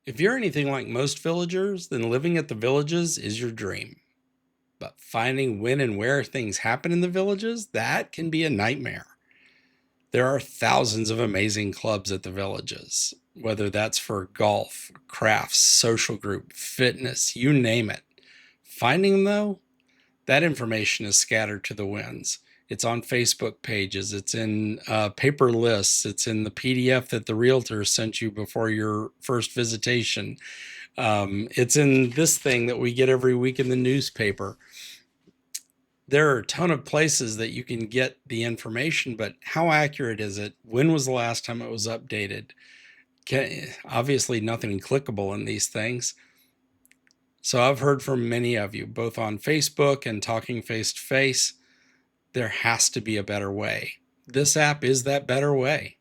If you're anything like most villagers, then living at the villages is your dream. But finding when and where things happen in the villages, that can be a nightmare. There are thousands of amazing clubs at the villages, whether that's for golf, crafts, social group, fitness, you name it. Finding them, though, that information is scattered to the winds. It's on Facebook pages, it's in paper lists, it's in the PDF that the realtor sent you before your first visitation. It's in this thing that we get every week in the newspaper. There are a ton of places that you can get the information, but how accurate is it? When was the last time it was updated? Obviously, nothing clickable in these things. So I've heard from many of you, both on Facebook and talking face to face, there has to be a better way. This app is that better way.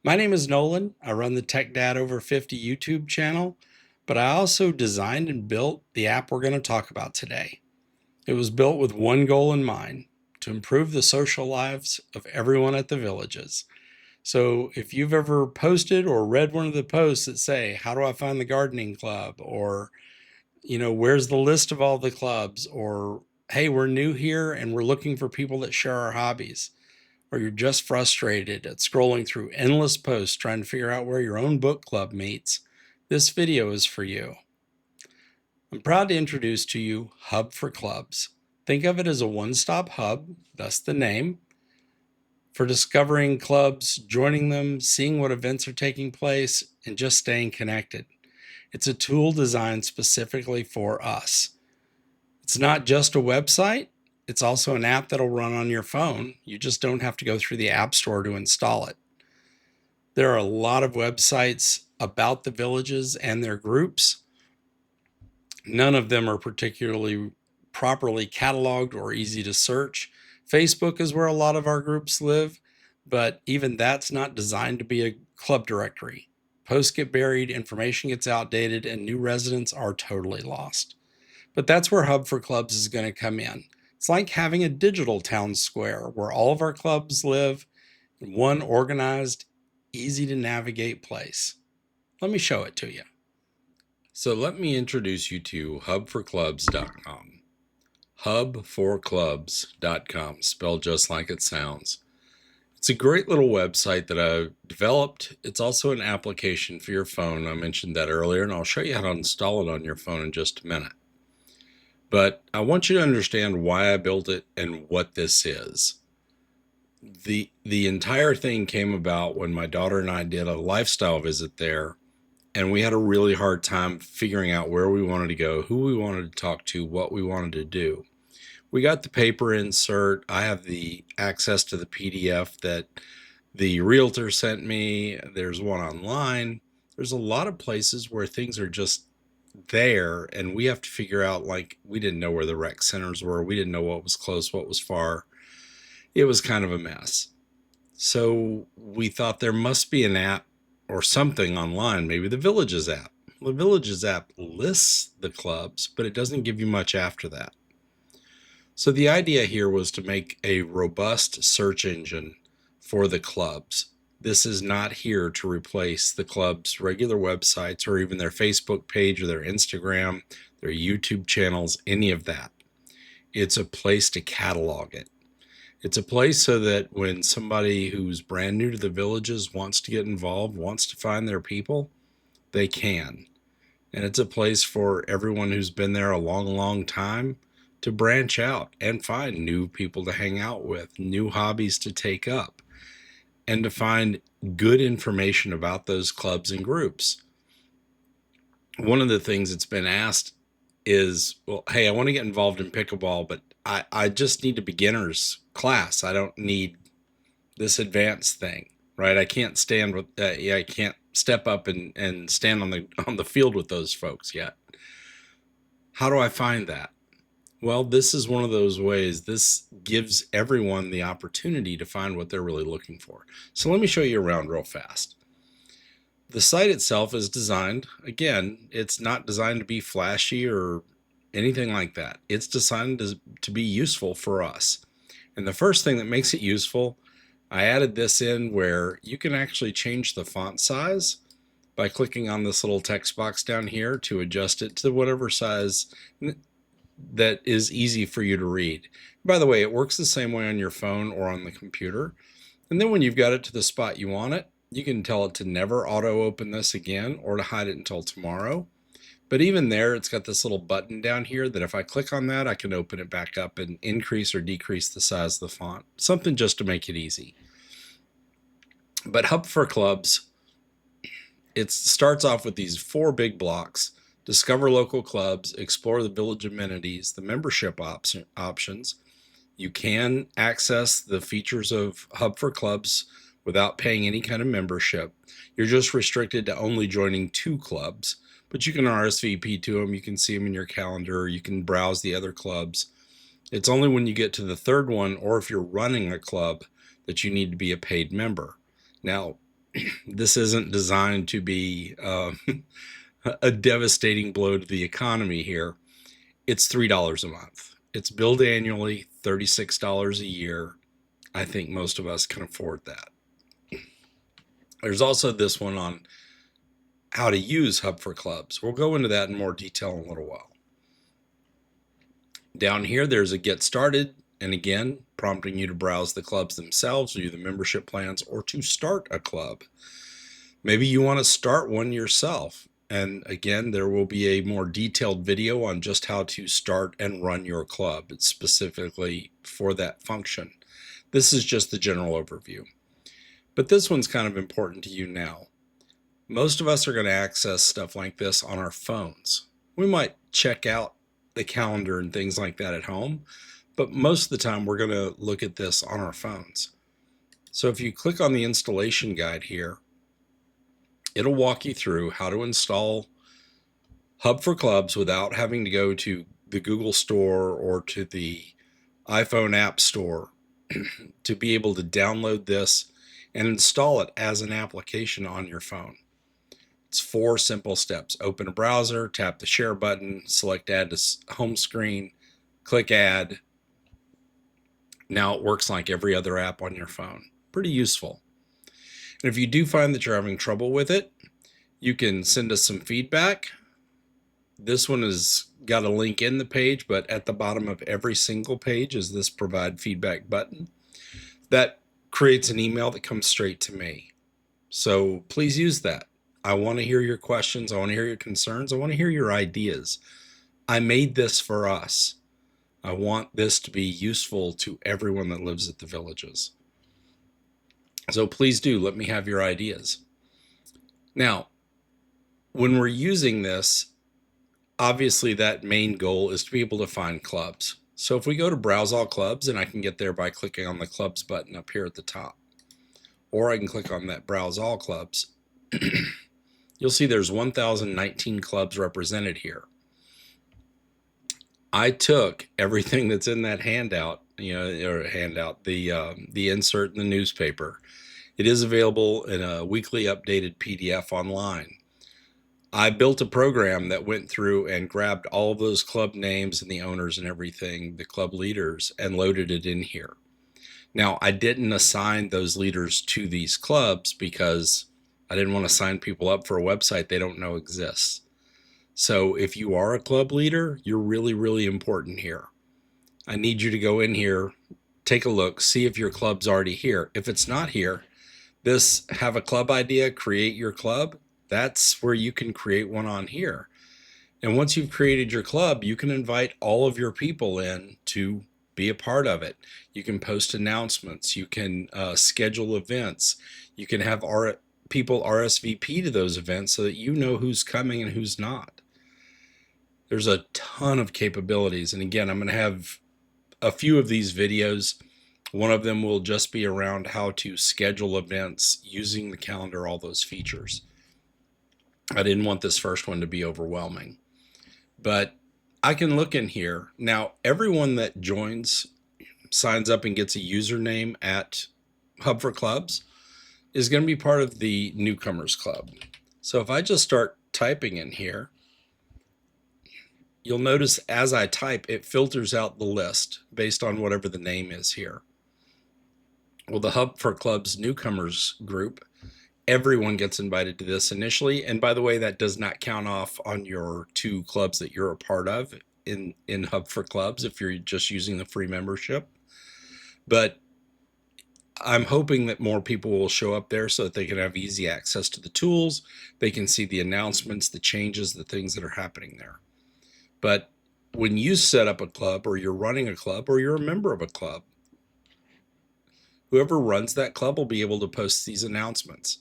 My name is Nolan. I run the Tech Dad Over 50 YouTube channel, but I also designed and built the app we're going to talk about today. It was built with one goal in mind: to improve the social lives of everyone at the villages. So if you've ever posted or read one of the posts that say, how do I find the gardening club? Or, where's the list of all the clubs? Or, hey, we're new here and we're looking for people that share our hobbies. Or you're just frustrated at scrolling through endless posts trying to figure out where your own book club meets, this video is for you. I'm proud to introduce to you HubForClubs. Think of it as a one-stop hub, thus the name, for discovering clubs, joining them, seeing what events are taking place, and just staying connected. It's a tool designed specifically for us. It's not just a website, it's also an app that'll run on your phone. You just don't have to go through the App Store to install it. There are a lot of websites about the villages and their groups. None of them are particularly properly cataloged or easy to search. Facebook is where a lot of our groups live, but even that's not designed to be a club directory. Posts get buried, information gets outdated, and new residents are totally lost. But that's where HubForClubs is going to come in. It's like having a digital town square where all of our clubs live in one organized, easy to navigate place. Let me show it to you. So let me introduce you to HubForClubs.com. HubForClubs.com, spelled just like it sounds. It's a great little website that I've developed. It's also an application for your phone. I mentioned that earlier, and I'll show you how to install it on your phone in just a minute. But I want you to understand why I built it and what this is. The entire thing came about when my daughter and I did a lifestyle visit there, and we had a really hard time figuring out where we wanted to go, who we wanted to talk to, what we wanted to do. We got the paper insert. I have the access to the PDF that the realtor sent me. There's one online. There's a lot of places where things are just there, and we have to figure out, like, we didn't know where the rec centers were. We didn't know what was close, what was far. It was kind of a mess. So we thought there must be an app or something online, maybe the Villages app. The Villages app lists the clubs, but it doesn't give you much after that. So the idea here was to make a robust search engine for the clubs. This is not here to replace the club's regular websites or even their Facebook page or their Instagram, their YouTube channels, any of that. It's a place to catalog it. It's a place so that when somebody who's brand new to the villages wants to get involved, wants to find their people, they can. And it's a place for everyone who's been there a long, long time to branch out and find new people to hang out with, new hobbies to take up, and to find good information about those clubs and groups. One of the things that's been asked is, well, hey, I want to get involved in pickleball, but I just need a beginner's class. I don't need this advanced thing, right? I can't stand with, I can't step up and stand on the field with those folks yet. How do I find that? Well, this is one of those ways. This gives everyone the opportunity to find what they're really looking for. So let me show you around real fast. The site itself is designed, again, it's not designed to be flashy or anything like that. It's designed to be useful for us. And the first thing that makes it useful, I added this in where you can actually change the font size by clicking on this little text box down here to adjust it to whatever size that is easy for you to read. By the way, it works the same way on your phone or on the computer. And then when you've got it to the spot you want it, you can tell it to never auto open this again or to hide it until tomorrow. But even there, it's got this little button down here that if I click on that, I can open it back up and increase or decrease the size of the font. Something just to make it easy. But HubForClubs, it starts off with these 4 big blocks: discover local clubs, explore the village amenities, the membership options. You can access the features of HubForClubs without paying any kind of membership. You're just restricted to only joining 2 clubs, but you can RSVP to them. You can see them in your calendar. You can browse the other clubs. It's only when you get to the 3rd one, or if you're running a club, that you need to be a paid member. Now, this isn't designed to be a devastating blow to the economy here. It's $3 a month. It's billed annually, $36 a year. I think most of us can afford that. There's also this one on how to use HubForClubs. We'll go into that in more detail in a little while. Down here, there's a Get Started, and again, prompting you to browse the clubs themselves, view the membership plans, or to start a club. Maybe you want to start one yourself. And again, there will be a more detailed video on just how to start and run your club. It's specifically for that function. This is just the general overview. But this one's kind of important to you now. Most of us are going to access stuff like this on our phones. We might check out the calendar and things like that at home, but most of the time we're going to look at this on our phones. So if you click on the installation guide here, it'll walk you through how to install HubForClubs without having to go to the Google Store or to the iPhone App Store to be able to download this and install it as an application on your phone. It's 4 simple steps. Open a browser, tap the share button, select add to home screen, click add. Now it works like every other app on your phone. Pretty useful. And if you do find that you're having trouble with it, you can send us some feedback. This one has got a link in the page, but at the bottom of every single page is this provide feedback button. That creates an email that comes straight to me. So please use that. I want to hear your questions. I want to hear your concerns. I want to hear your ideas. I made this for us. I want this to be useful to everyone that lives at the villages. So please do let me have your ideas. Now, when we're using this, obviously that main goal is to be able to find clubs. So if we go to browse all clubs, and I can get there by clicking on the clubs button up here at the top, or I can click on that browse all clubs. You'll see there's 1,019 clubs represented here. I took everything that's in that handout, the insert in the newspaper. It is available in a weekly updated PDF online. I built a program that went through and grabbed all of those club names and the owners and everything, the club leaders, and loaded it in here. Now, I didn't assign those leaders to these clubs because I didn't want to sign people up for a website they don't know exists. So if you are a club leader, you're really, really important here. I need you to go in here, take a look, see if your club's already here. If it's not here, this have a club idea, create your club, that's where you can create one on here. And once you've created your club, you can invite all of your people in to be a part of it. You can post announcements. You can schedule events. You can have people RSVP to those events so that you know who's coming and who's not. There's a ton of capabilities. And again, I'm going to have a few of these videos. One of them will just be around how to schedule events using the calendar, all those features. I didn't want this first one to be overwhelming, but I can look in here. Now, everyone that joins, signs up and gets a username at HubForClubs is going to be part of the newcomers club. So if I just start typing in here, you'll notice as I type, it filters out the list based on whatever the name is here. Well, the HubForClubs newcomers group everyone gets invited to this initially. And by the way, that does not count off on your 2 clubs that you're a part of in Hub for Clubs if you're just using the free membership. But I'm hoping that more people will show up there so that they can have easy access to the tools. They can see the announcements, the changes, the things that are happening there. But when you set up a club, or you're running a club, or you're a member of a club, whoever runs that club will be able to post these announcements.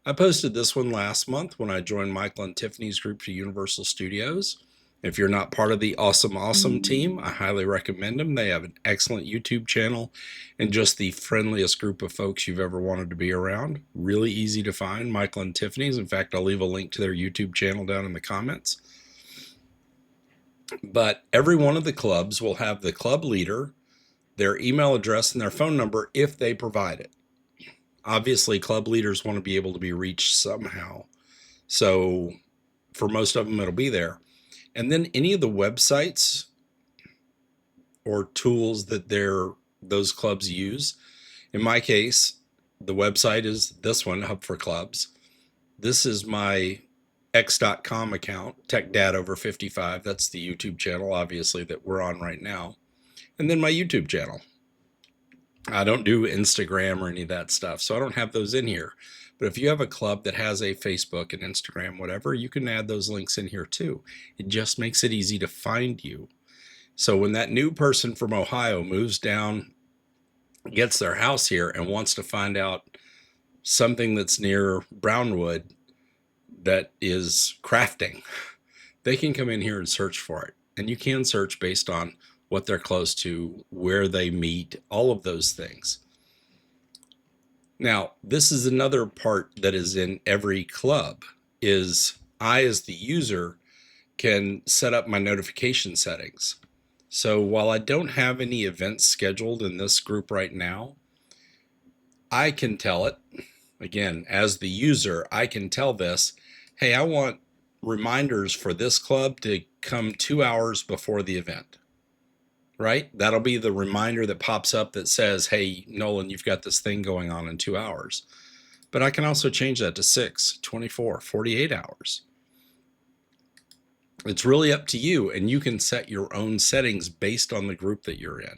I posted this one last month when I joined Michael and Tiffany's group to Universal Studios. If you're not part of the Awesome team, I highly recommend them. They have an excellent YouTube channel and just the friendliest group of folks you've ever wanted to be around. Really easy to find, Michael and Tiffany's. In fact, I'll leave a link to their YouTube channel down in the comments. But every one of the clubs will have the club leader, their email address, and their phone number if they provide it. Obviously, club leaders want to be able to be reached somehow. So for most of them, it'll be there. And then any of the websites or tools that those clubs use. In my case, the website is this one, HubForClubs. This is my x.com account, TechDadOver55. That's the YouTube channel, obviously, that we're on right now. And then my YouTube channel. I don't do Instagram or any of that stuff, so I don't have those in here. But if you have a club that has a Facebook and Instagram, whatever, you can add those links in here too. It just makes it easy to find you. So when that new person from Ohio moves down, gets their house here, and wants to find out something that's near Brownwood that is crafting, they can come in here and search for it. And you can search based on what they're close to, where they meet, all of those things. Now, this is another part that is in every club, is I, as the user, can set up my notification settings. So while I don't have any events scheduled in this group right now, I can tell it, again, as the user, I can tell this, hey, I want reminders for this club to come 2 hours before the event. Right? That'll be the reminder that pops up that says, hey, Nolan, you've got this thing going on in 2 hours. But I can also change that to 6, 24, 48 hours. It's really up to you, and you can set your own settings based on the group that you're in.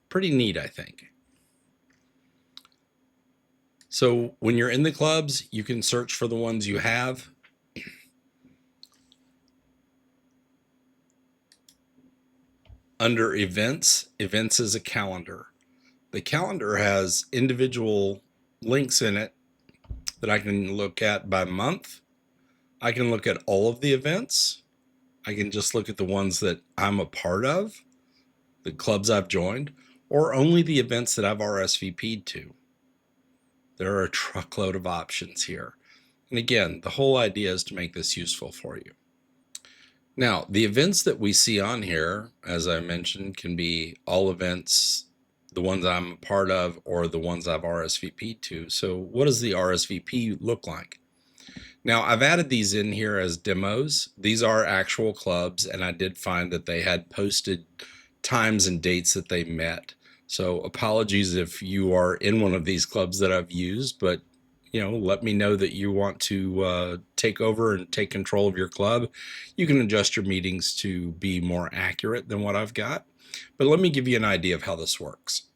Pretty neat, I think. So when you're in the clubs, you can search for the ones you have. Under events, events is a calendar. The calendar has individual links in it that I can look at by month. I can look at all of the events. I can just look at the ones that I'm a part of, the clubs I've joined, or only the events that I've RSVP'd to. There are a truckload of options here. And again, the whole idea is to make this useful for you. Now, the events that we see on here, as I mentioned, can be all events, the ones I'm a part of, or the ones I've RSVP'd to. So what does the RSVP look like? Now, I've added these in here as demos. These are actual clubs, and I did find that they had posted times and dates that they met. So apologies if you are in one of these clubs that I've used, but let me know that you want to take over and take control of your club. You can adjust your meetings to be more accurate than what I've got. But let me give you an idea of how this works.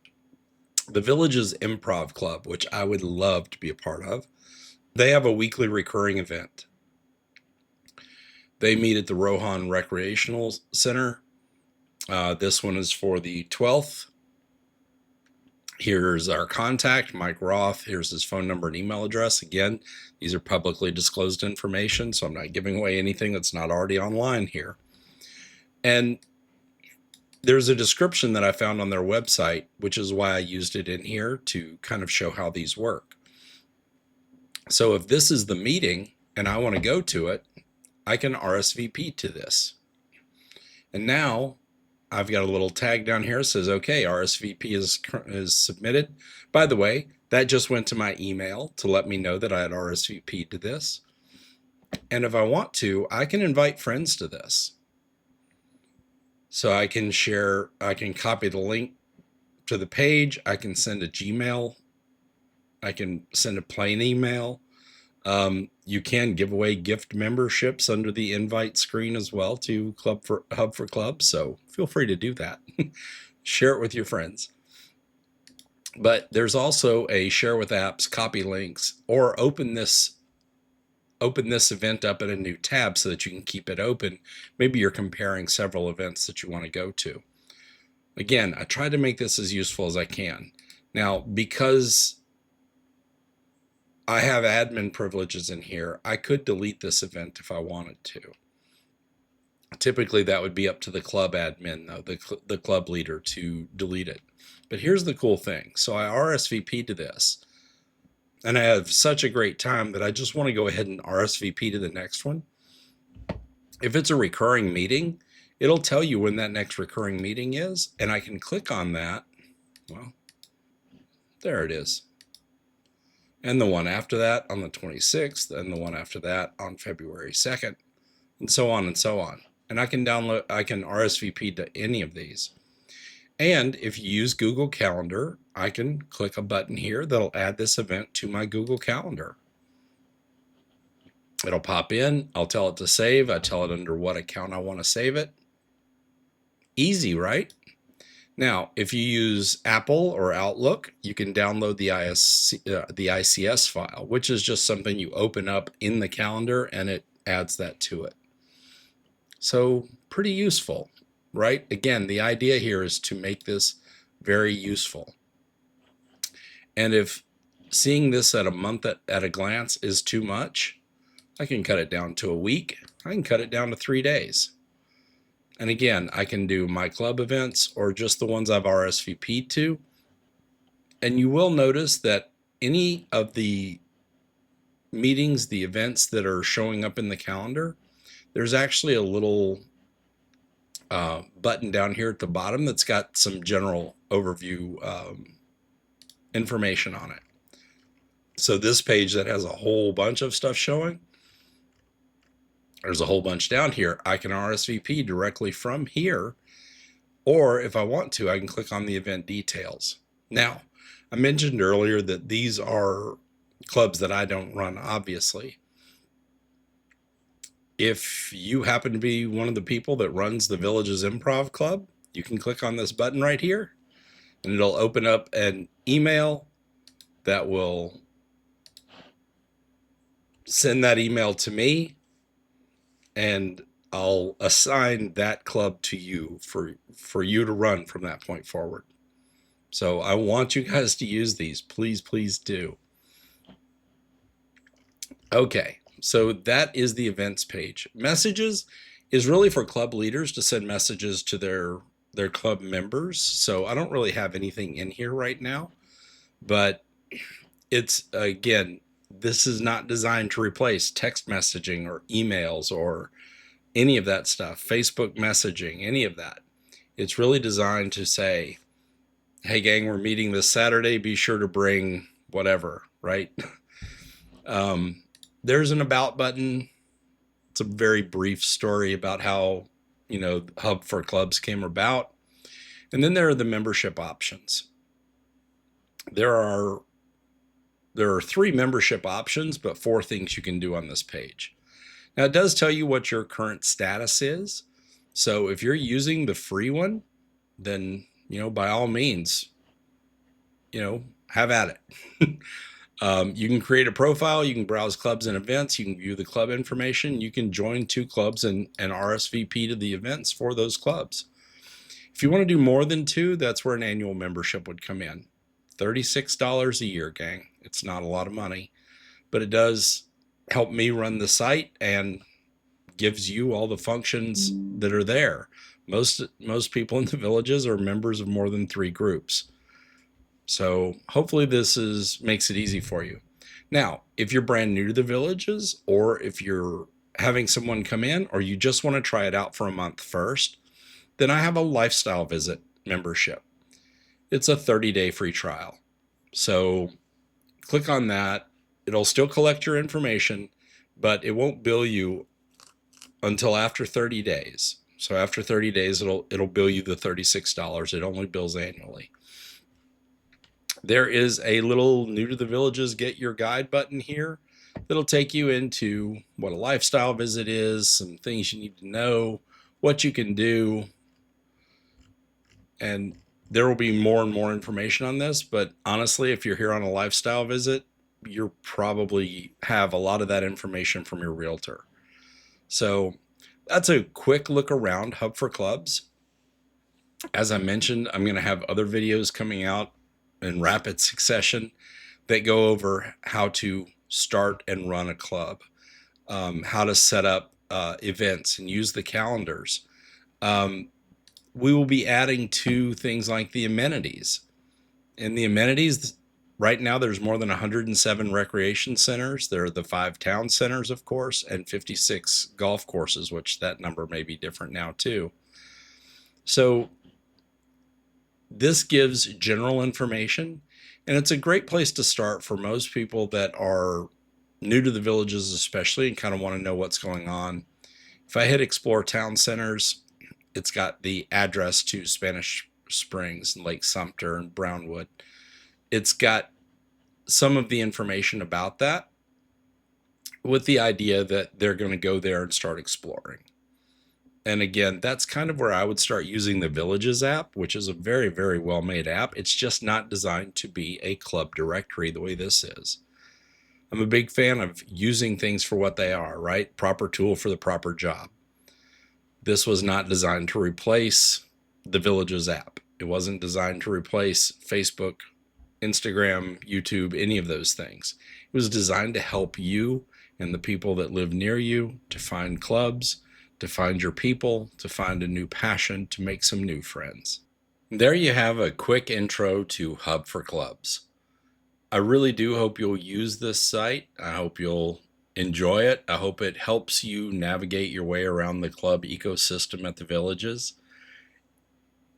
The Villages Improv Club, which I would love to be a part of, they have a weekly recurring event. They meet at the Rohan Recreational Center. This one is for the 12th. Here's our contact, Mike Roth. Here's his phone number and email address. Again, these are publicly disclosed information, so I'm not giving away anything that's not already online here. And there's a description that I found on their website, which is why I used it in here to kind of show how these work. So if this is the meeting and I want to go to it, I can RSVP to this. And now I've got a little tag down here that says, okay, RSVP is submitted. By the way, that just went to my email to let me know that I had RSVP'd to this. And if I want to, I can invite friends to this. So I can copy the link to the page. I can send a Gmail I can send a plain email. You can give away gift memberships under the invite screen as well to HubForClubs, so feel free to do that. Share it with your friends. But there's also a share with apps, copy links, or open this event up in a new tab so that you can keep it open. Maybe you're comparing several events that you want to go to. Again, I try to make this as useful as I can. Now, because I have admin privileges in here, I could delete this event if I wanted to. Typically, that would be up to the club admin, though, the club leader, to delete it. But here's the cool thing. So I RSVP to this, and I have such a great time that I just want to go ahead and RSVP to the next one. If it's a recurring meeting, it'll tell you when that next recurring meeting is, and I can click on that. Well, there it is. And the one after that on the 26th, and the one after that on February 2nd, and so on and so on. And I can RSVP to any of these. And if you use Google Calendar, I can click a button here that'll add this event to my Google Calendar. It'll pop in, I'll tell it to save, I tell it under what account I want to save it. Easy, right? Now, if you use Apple or Outlook, you can download the ICS file, which is just something you open up in the calendar and it adds that to it. So pretty useful, right? Again, the idea here is to make this very useful. And if seeing this at a month at a glance is too much, I can cut it down to a week. I can cut it down to 3 days. And again, I can do my club events or just the ones I've RSVP'd to. And you will notice that any of the meetings, the events that are showing up in the calendar, there's actually a little button down here at the bottom that's got some general overview information on it. So this page that has a whole bunch of stuff showing, there's a whole bunch down here. I can RSVP directly from here, or if I want to, I can click on the event details. Now, I mentioned earlier that these are clubs that I don't run, obviously. If you happen to be one of the people that runs the Villages Improv Club, you can click on this button right here, and it'll open up an email that will send that email to me, and I'll assign that club to you for you to run from that point forward. So I want you guys to use these. Please, please do. Okay, so that is the events page. Messages is really for club leaders to send messages to their club members. So I don't really have anything in here right now, but it's, again, this is not designed to replace text messaging or emails or any of that stuff, Facebook messaging, any of that. It's really designed to say, hey gang, we're meeting this Saturday, be sure to bring whatever, right? There's an about button. It's a very brief story about how, HubForClubs came about. And then there are the membership options. There are 3 membership options, but 4 things you can do on this page. Now, it does tell you what your current status is. So if you're using the free one, then, by all means, have at it. You can create a profile, you can browse clubs and events, you can view the club information, you can join 2 clubs and RSVP to the events for those clubs. If you want to do more than 2, that's where an annual membership would come in. $36 a year, gang. It's not a lot of money, but it does help me run the site and gives you all the functions that are there. Most people in the Villages are members of more than 3 groups. So hopefully this makes it easy for you. Now, if you're brand new to the Villages, or if you're having someone come in, or you just want to try it out for a month first, then I have a lifestyle visit membership. It's a 30-day free trial. So click on that. It'll still collect your information, but it won't bill you until after 30 days. So after 30 days, it'll bill you the $36. It only bills annually. There is a little new to the villages get your guide button here that'll take you into what a lifestyle visit is, some things you need to know, what you can do, and there will be more and more information on this. But honestly, if you're here on a lifestyle visit, you'll probably have a lot of that information from your realtor. So that's a quick look around HubForClubs. As I mentioned, I'm going to have other videos coming out in rapid succession that go over how to start and run a club, how to set up events and use the calendars. We will be adding to things like the amenities. In the amenities, right now there's more than 107 recreation centers. There are the 5 town centers, of course, and 56 golf courses, which that number may be different now too. So this gives general information, and it's a great place to start for most people that are new to the villages especially and kind of want to know what's going on. If I hit Explore Town Centers, it's got the address to Spanish Springs and Lake Sumter and Brownwood. It's got some of the information about that with the idea that they're going to go there and start exploring. And again, that's kind of where I would start using the Villages app, which is a very, very well-made app. It's just not designed to be a club directory the way this is. I'm a big fan of using things for what they are, right? Proper tool for the proper job. This was not designed to replace the Villages app. It wasn't designed to replace Facebook, Instagram, YouTube, any of those things. It was designed to help you and the people that live near you to find clubs, to find your people, to find a new passion, to make some new friends. There you have a quick intro to HubForClubs. I really do hope you'll use this site. I hope you'll enjoy it. I hope it helps you navigate your way around the club ecosystem at the villages.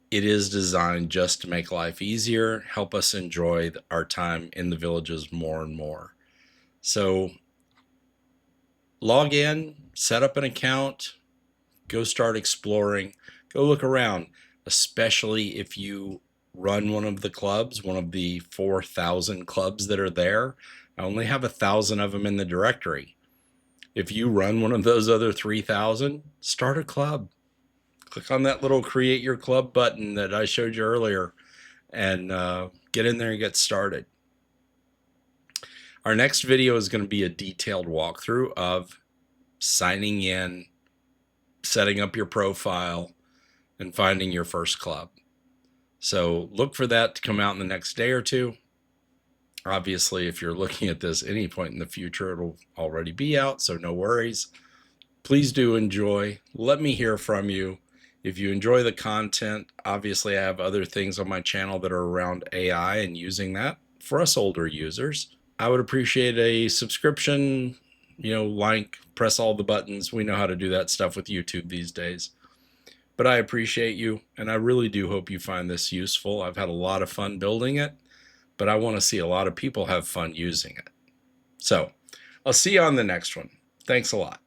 It is designed just to make life easier, help us enjoy our time in the villages more and more. So log in, set up an account, go start exploring, go look around, especially if you run one of the clubs, one of the 4,000 clubs that are there. I only have 1,000 of them in the directory. If you run one of those other 3,000, start a club. Click on that little create your club button that I showed you earlier and get in there and get started. Our next video is going to be a detailed walkthrough of signing in, setting up your profile, and finding your first club. So look for that to come out in the next day or two. Obviously, if you're looking at this any point in the future, it'll already be out, so no worries. Please do enjoy. Let me hear from you. If you enjoy the content, obviously I have other things on my channel that are around AI and using that for us older users. I would appreciate a subscription, like, press all the buttons. We know how to do that stuff with YouTube these days. But I appreciate you, and I really do hope you find this useful. I've had a lot of fun building it, but I want to see a lot of people have fun using it. So I'll see you on the next one. Thanks a lot.